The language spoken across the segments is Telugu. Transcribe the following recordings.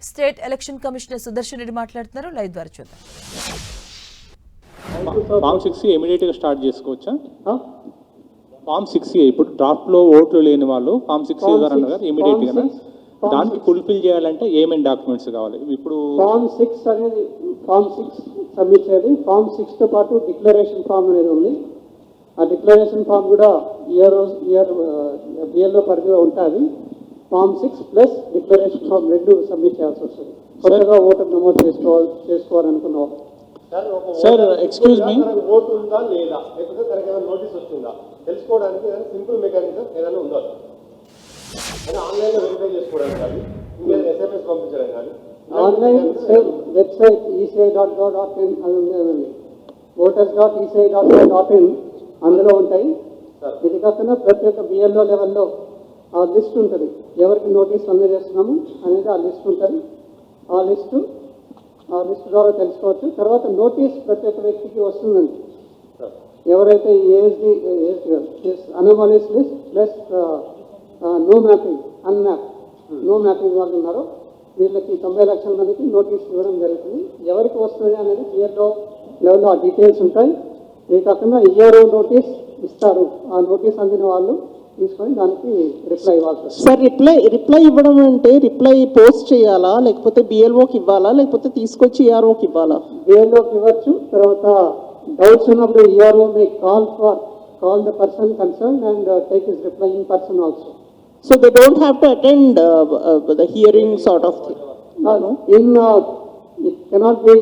State election commissioner Sudarshan Reddy మాట్లాడుతున్నారు. లైవ్ ద్వారా చూద్దాం. ఫామ్ 6 ఇమీడియట్గా స్టార్ట్ చేసుకోవచ్చా? ఫామ్ 6 ఇప్పుడు డ్రాఫ్ట్లో ఓట్లు లేని వాళ్ళు ఫామ్ 6 గారు అన్నారు ఇమీడియట్గా దానికి ఫుల్ఫిల్ చేయాలంటే ఏమేమి డాక్యుమెంట్స్ కావాలి? ఇప్పుడు ఫామ్ 6 అనేది ఫామ్ 6 సబ్మిట్ చేయాలి. ఫామ్ 6తో పాటు డిక్లరేషన్ ఫామ్ అనేది ఉంది. ఆ డిక్లరేషన్ ఫామ్ కూడా బిఎల్ఓ పరిధిలో ఉంటుంది. Form 6 plus declaration form 2 submit చేయాల్సి వస్తుంది. కొత్తగా ఓటర్ నమోదు చేసుకోవాలనుకున్నాం. సార్ ఎక్స్క్యూజ్ మీ, ఓటు ఉందా లేదా, లేకపోతే తనకి ఏమైనా నోటీస్ వస్తుందా తెలుసుకోవడానికి ఏదైనా సింపుల్ మెకానిజం ఏదైనా ఉందా? అని ఆన్లైన్లో వెరిఫై చేసుకోవడానికి కానీ ఇంకేదైనా ఎస్ఎంఎస్ పంపించడం కానీ ఆన్లైన్ వెబ్సైట్ ECI.gov.in అది ఉండేదండి. voters.eci.gov.in అందులో ఉంటాయి. ఇది కాకుండా ప్రతి ఒక్క బిఎల్ఓ లెవెల్లో ఆ లిస్ట్ ఉంటుంది. ఎవరికి నోటీస్ అందజేస్తున్నాము అనేది ఆ లిస్ట్ ఉంటుంది. ఆ లిస్ట్ ద్వారా తెలుసుకోవచ్చు. తర్వాత నోటీస్ ప్రతి ఒక్క వ్యక్తికి వస్తుందండి. ఎవరైతే ASD anomalies list plus no mapping no mapping వాళ్ళు ఉన్నారో వీళ్ళకి 90 లక్షల మందికి నోటీస్ ఇవ్వడం జరుగుతుంది. ఎవరికి వస్తుంది అనేది బిఎల్ఓ లెవెల్లో ఆ డీటెయిల్స్ ఉంటాయి. ఇది కాకుండా ఈఆర్ఓ నోటీస్ ఇస్తారు. ఆ నోటీస్ అందిన వాళ్ళు తీసుకొని దానికి రిప్లై ఇవ్వాలి. సార్ రిప్లై ఇవ్వడం అంటే రిప్లై పోస్ట్ చేయాలా, లేకపోతే బిఎల్ఓకి ఇవ్వాలా, లేకపోతే తీసుకొచ్చి ఈఆర్ఓకి ఇవ్వాలా? బిఎల్ఓకి ఇవ్వచ్చు. తర్వాత డౌట్స్ ఉన్నప్పుడు ERO May call the person concern and take his reply in person also. So they don't have to attend the hearing sort of thing. It cannot be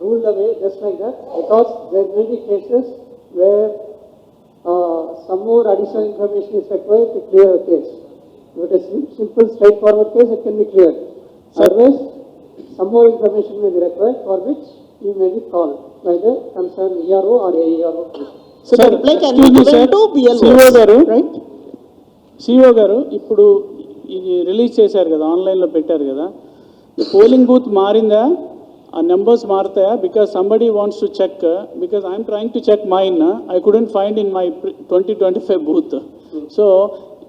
ruled away just like that, because there may be cases where some more additional information is required to clear a case. If it is simple, straightforward case, it can be cleared. Otherwise, some more information may be required, for which you may be called by the concerned ERO or AERO. So the reply can be given to BLO, right? CEO గారు ఇప్పుడు ఇది రిలీజ్ చేశారు కదా, ఆన్లైన్లో పెట్టారు కదా, పోలింగ్ బూత్ మారిందా? ఆ నెంబర్స్ మారుతాయా? Because somebody wants to check, because I'm trying to check mine, I couldn't find in my 2025 booth. So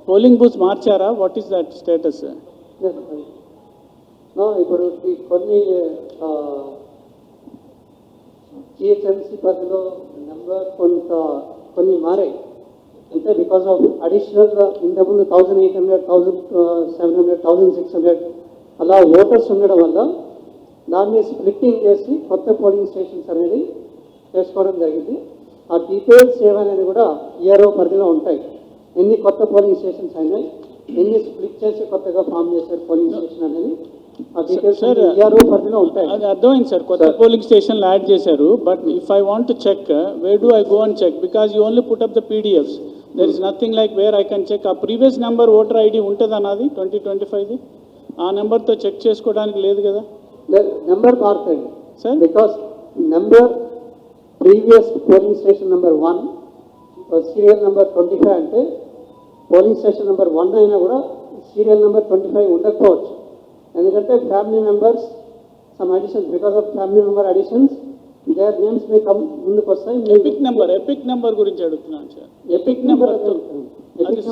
polling booth మార్చారా? What is that status? ఇప్పుడు కొన్ని జిహెచ్ఎంసీ పరిధిలో నెంబర్ కొన్ని మారాయి. అంటే బికాస్ ఆఫ్ అడిషనల్ ఇంతకుముందు 1800, 1700, 1600 అలా ఓటర్స్ ఉండడం వల్ల దాన్ని స్ప్లిట్టింగ్ చేసి కొత్త పోలింగ్ స్టేషన్స్ అనేది చేసుకోవడం జరిగింది. ఆ డీటెయిల్స్ ఏవనేది కూడా ఈఆర్ఓ పరిధిలో ఉంటాయి. ఎన్ని కొత్త పోలింగ్ స్టేషన్స్ అయినాయి, ఎన్ని స్ప్లిట్ చేసి కొత్తగా ఫామ్ చేశారు పోలింగ్ స్టేషన్ అనేది ఆ డీటెయిల్స్ ఈఆర్ఓ పరిధిలో ఉంటాయి. అది అర్థమైంది సార్, కొత్త పోలింగ్ స్టేషన్లు యాడ్ చేశారు. But if I want to check, where do I go and check? Because you only put up the PDFs. There is nothing like where I can check. ఆ ప్రీవియస్ నెంబర్ ఓటర్ ఐడి ఉంటుంది అన్నది 2025ది, ఆ నెంబర్తో చెక్ చేసుకోవడానికి లేదు కదా? నెంబర్ మారుతాయి sir, because number previous polling station number 1 serial number 25 అంటే పోలింగ్ స్టేషన్ నెంబర్ 1 అయినా కూడా సీరియల్ నెంబర్ 25 ఉండకపోవచ్చు. ఎందుకంటే family members some additions, because of family member additions their names may come ముందుకు వస్తాయి. ఎపిక్ నెంబర్ గురించి అడుగుతున్నాను సార్. ఎపిక్ నెంబర్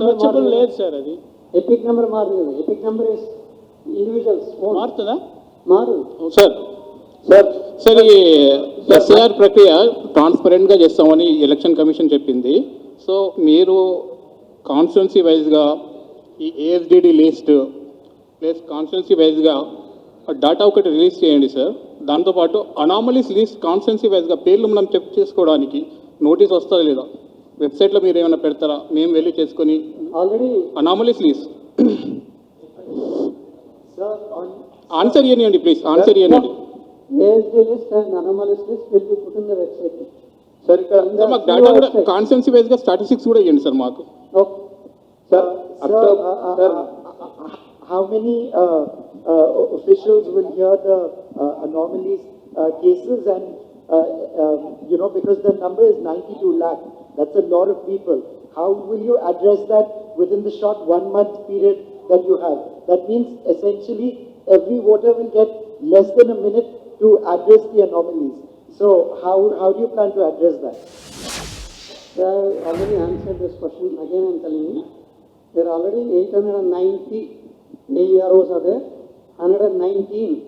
సర్చబుల్ లేదు సార్. అది ఎపిక్ నెంబర్ మారదు. ఎపిక్ నెంబర్ ఇస్ ఇండివిజువల్స్ మారుతుందా? మారు సార్. ఈ ఎస్ఐఆర్ ప్రక్రియ ట్రాన్స్పరెంట్గా చేస్తామని ఎలక్షన్ కమిషన్ చెప్పింది. సో మీరు కాన్స్టిట్యున్సీ వైజ్గా ఈ ఏఎస్డిడి లిస్ట్ ప్లస్ కాన్స్టిట్యున్సీ వైజ్గా డేటా ఒకటి రిలీజ్ చేయండి సార్. దాంతోపాటు అనామలీస్ లిస్ట్ కాన్స్టిట్యున్సీ వైజ్గా పేర్లు మనం చెక్ చేసుకోవడానికి నోటీస్ వస్తుందా లేదా? వెబ్సైట్లో మీరు ఏమైనా పెడతారా? మేము వెళ్ళి చేసుకొని ఆల్రెడీ అనామలీస్ లిస్ట్ ఆన్సర్ చేయండి ప్లీజ్, ఆన్సర్ చేయండి. ASD list and anomalous list will be put in the website. Sir ఇక్కడ మాకు డేటా కూడా కాన్స్టిట్యున్సీ వైజ్గా స్టాటిస్టిక్స్ కూడా ఇవ్వండి సార్ మాకు. How many officials will hear the anomalies cases and because the number is 92 lakh, that's a lot of people. How will you address that within the short 1 month period that you have? That means essentially every voter will get less than a minute to address the anomalies. So how do you plan to address that? I already answered this question. Again, I'm telling you, there are already 890 AEROs are there. 119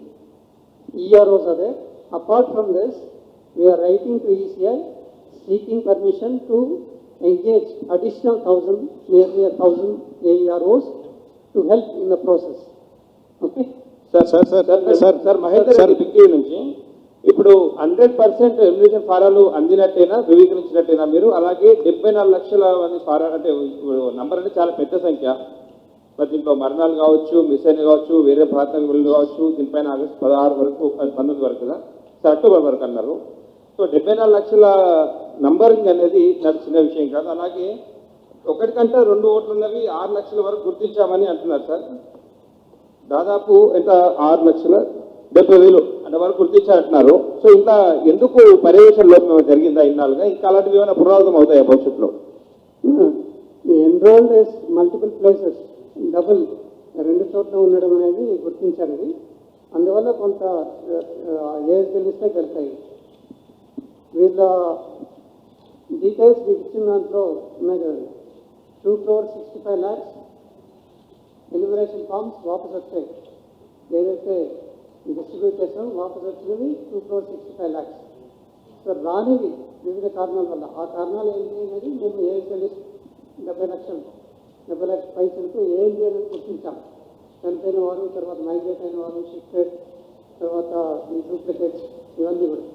EROs are there. Apart from this, we are writing to ECI seeking permission to engage additional 1,000, nearly 1,000 AEROs to help in the process. Okay? Sir Mahender Reddy బిగ్టీ నుంచి ఇప్పుడు 100% ఎమ్యూనిషన్ ఫారాలు అందినట్టేనా, ధృవీకరించినట్టేనా మీరు? అలాగే 74 లక్షల మంది ఫారాలు అంటే నంబర్ అంటే చాలా పెద్ద సంఖ్య. మరి దీంట్లో మరణాలు కావచ్చు, మిస్ అయిన కావచ్చు, వేరే ప్రాంతాలకు వెళ్ళి కావచ్చు. దీనిపైన ఆగస్టు 16 వరకు 19 వరకు కదా సార్, అక్టోబర్ వరకు అన్నారు. సో 74 లక్షల నంబరింగ్ అనేది నాకు చిన్న విషయం కాదు. అలాగే ఒకటి కంటే 2 ఓట్లు ఉన్నవి 6 లక్షల వరకు గుర్తించామని అంటున్నారు సార్. దాదాపు ఎంత 6,70,000 అంటే వరకు గుర్తించారంటున్నారు. సో ఇంత ఎందుకు పర్యవేక్షణ లోపం జరిగిందా ఇన్నాళ్ళుగా? ఇంకా అలాంటివి ఏమైనా పునరావృతం అవుతాయా భవిష్యత్తులో? Enrolled is multiple places, double 2 చోట్ల ఉండడం అనేది గుర్తించారు. ఇది అందువల్ల కొంత ఏజ్ తెలిస్తే వెళ్తాయి. వీళ్ళ డీటెయిల్స్ మీకు ఇచ్చిన దాంట్లో ఉన్నాయి కదండి. 2,65,00,000 ఎలిమినేషన్ ఫామ్స్ వాపస్ వచ్చాయి. ఏదైతే డిస్ట్రిబ్యూట్ చేస్తామో వాపస్ వచ్చినవి 2,65,00,000. సో రానివి వివిధ కారణాల వల్ల. ఆ కారణాలు ఏంటి అనేది మేము ఏజ్ తెలిసి 70 లక్షలు పైసలకు ఏంటి అనేది గుర్తించాం. చనిపోయిన వారు, తర్వాత మైగ్రేట్ అయిన వారు, షిఫ్టెడ్, తర్వాత ఈ డూప్లికేట్స్, ఇవన్నీ కూడా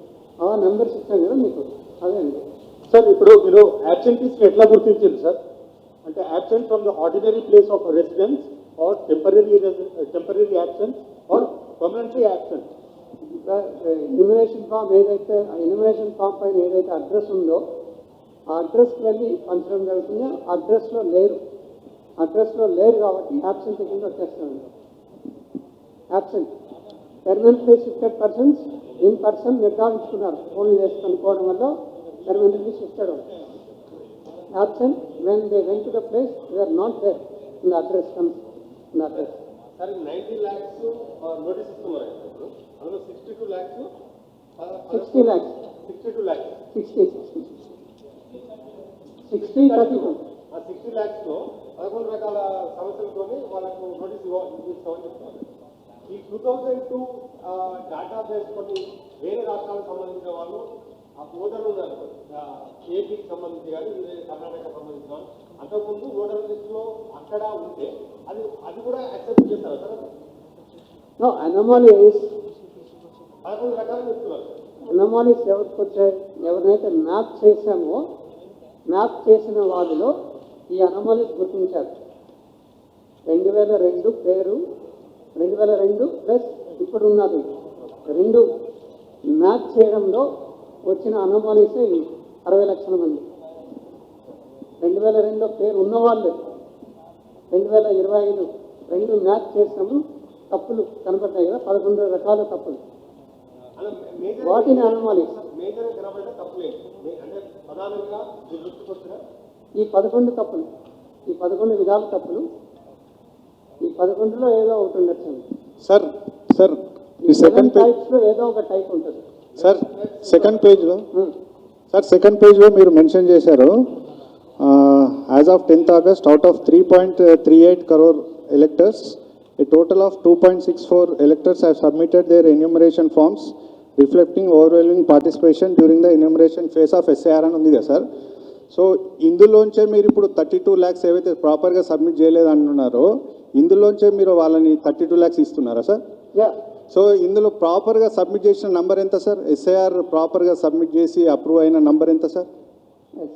ఆ నెంబర్స్ ఇచ్చాం కదా మీకు. అదే అండి సార్. ఇప్పుడు మీరు యాబ్సెంటీస్ ఎట్లా గుర్తించింది సార్? అంటే absent from the ordinary place of residence or temporary absent or permanently absent. Elimination form ఏదైతే ఎలిమినేషన్ ఫామ్ పైన ఏదైతే అడ్రస్ ఉందో ఆ అడ్రస్కి వెళ్ళి పంచడం జరుగుతుంది. అడ్రస్లో లేరు కాబట్టి యాబ్సెంట్ కింద వచ్చేస్తామండి. Absent permanently shifted persons in person నిర్ధారించుకున్నారు. ఫోన్లు చేసి కనుక్కోవడం వల్ల permanently shifted. Absent when they went to the place, they are not there. In the address comes in the address. Sir 90 lakhs notice ఇస్తున్నారు. అందులో 62 lakhs 60 lakhs. 62 lakhs 60 32. ఆ 60 lakhs లో 11 రకాల సమస్యలతో వాళ్ళకు నోటీస్ ఇస్తామని చెప్తున్నారు. ఈ 2002 డేటాబేస్ కొన్ని వేరే రాష్ట్రాలకు సంబంధించిన వాళ్ళు ఆ ఓటర్లు ఉన్నారు. ఏపీకి సంబంధించి కానీ కర్ణాటకకు సంబంధించిన వాళ్ళు అంతకుముందు ఓటర్ లిస్టులో అక్కడ ఉంటే అది కూడా యాక్సెప్ట్ చేస్తారు సార్. No, anomalies 11 రకాలు చెప్తున్నారు. అనామాలీస్ ఎవరికి వచ్చాయి? ఎవరినైతే మ్యాప్ చేశామో మ్యాప్ చేసిన వారిలో ఈ అనామాలీస్ గుర్తించారు. 2002 పేరు, 2002 ప్లస్ ఇప్పుడు ఉన్నది 2 మ్యాప్ చేయడంలో వచ్చిన అనామాలీస్ 60 లక్షల మంది. 2002లో పేరు ఉన్నవాళ్ళు 2025 2 మ్యాప్ చేసాము, తప్పులు కనపడ్డాయి కదా, 11 రకాల తప్పులు. వాటిని అనామాలీస్ మేజర్ కనబడే తప్పులేదు అంటే ప్రధానంగా గుర్తుకొచ్చిన ఈ 11 తప్పులు, ఈ 11 విధాల తప్పులు, ఈ 11లో ఏదో ఒకటి ఉండొచ్చు. సార్ ఈ సెకండ్ టైప్స్లో ఏదో ఒక టైప్ ఉంటుంది. సార్ సెకండ్ పేజ్లో మీరు మెన్షన్ చేశారు, as of 10th August out of 3.38 crore electors a total of 2.64 electors have submitted their enumeration forms reflecting overwhelming participation during the enumeration phase of SAR అని ఉంది కదా సార్. సో ఇందులోంచే మీరు ఇప్పుడు 32 lakhs ఏవైతే ప్రాపర్గా సబ్మిట్ చేయలేదు అంటున్నారో ఇందులోంచే మీరు వాళ్ళని 32 lakhs ఇస్తున్నారా సార్? సో ఇందులో ప్రాపర్గా సబ్మిట్ చేసిన నంబర్ ఎంత సార్? ఎస్ఐఆర్ ప్రాపర్గా సబ్మిట్ చేసి అప్రూవ్ అయిన నంబర్ ఎంత sir?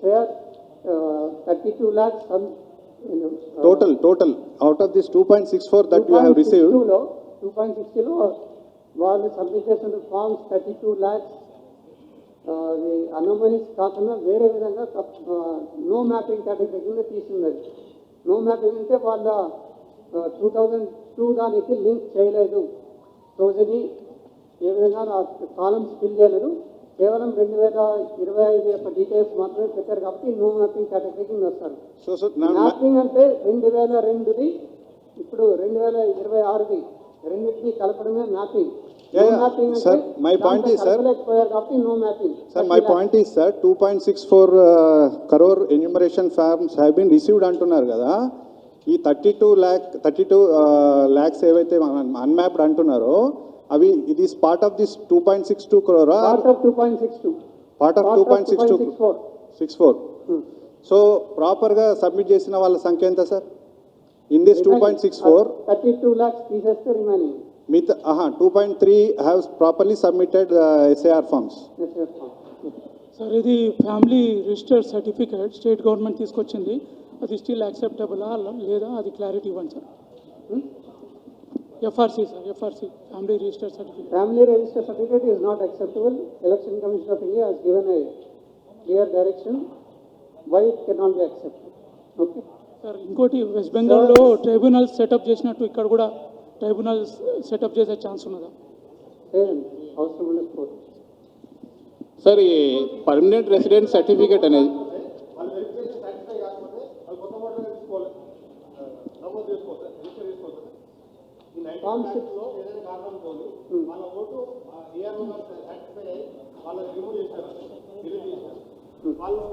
SAR 32 lakhs total out of this 2.64 that you have received 2.60లో వాళ్ళు సబ్మిట్ చేసిన ఫార్మ్స్ 32 lakhs అనామలీస్ కాకుండా వేరే విధంగా నో మ్యాపింగ్ కేటగిరీ కింద తీసుకున్నది. నో మ్యాపింగ్ అంటే వాళ్ళ 2002 దానికి లింక్ చేయలేదు, రోజుని ఏ విధంగా కాలమ్స్ ఫిల్ చేయలేదు, కేవలం 2025 యొక్క డీటెయిల్స్ మాత్రమే పెట్టారు కాబట్టి నో మ్యాపింగ్ కేటగిరీ కింద వస్తారు. మ్యాపింగ్ అంటే 2002ది ఇప్పుడు 2026ది రెండింటినీ కలపడమే mapping. Sir, my point is, sir, no mapping. Sir, my point is, sir, 2.64 crore enumeration forms have been received అంటున్నారు కదా. ఈ 32 ల్యాక్స్ ఏవైతే అన్మ్యాప్డ్ అంటున్నారో అవి ఇది is part of this 2.62 crore part of 2.62 part of 2.62 64. So ప్రాపర్గా సబ్మిట్ చేసిన వాళ్ళ సంఖ్య ఎంత సార్ ఇన్ దిస్ 2.64? 32 lakhs తీసేస్తే రిమైనింగ్ మిగతా 2.3 have properly submitted SIR forms. Sir ఇది family register certificate state government తీసుకొచ్చింది, అది స్టిల్ యాక్సెప్టబులా లేదా అది క్లారిటీ ఇవ్వండి sir. FRC sir, FRC family register certificate. Family register certificate is not acceptable. Election Commission of India has given a clear direction why it cannot be accepted. Okay. Sir ఇంకోటి వెస్ట్ బెంగాల్లో ట్రైబ్యునల్ సెటప్ చేసినట్టు ఇక్కడ కూడా ట్రైబ్యునల్ సెటప్ చేసే ఛాన్స్ ఉన్నదా? లేదండి, అవసరం ఉండదు కోర్టు. సార్ ఈ పర్మనెంట్ రెసిడెంట్ సర్టిఫికేట్ అనేది వాళ్ళు వెరిఫికేషన్ సాటిస్ఫై కాకపోతే వాళ్ళు కొత్త ఓటర్ తీసుకోవాలి, నమోదు చేసుకోవాలి, రిజిస్టర్ చేసుకోవాలి. ఈ 96 లో ఏదైనా కారణంతో వాళ్ళ ఓటు ఏఆర్ఓ సాటిస్ఫై అయ్యి వాళ్ళని రిమూవ్ చేశారు, డిలీట్ చేశారు. వాళ్ళు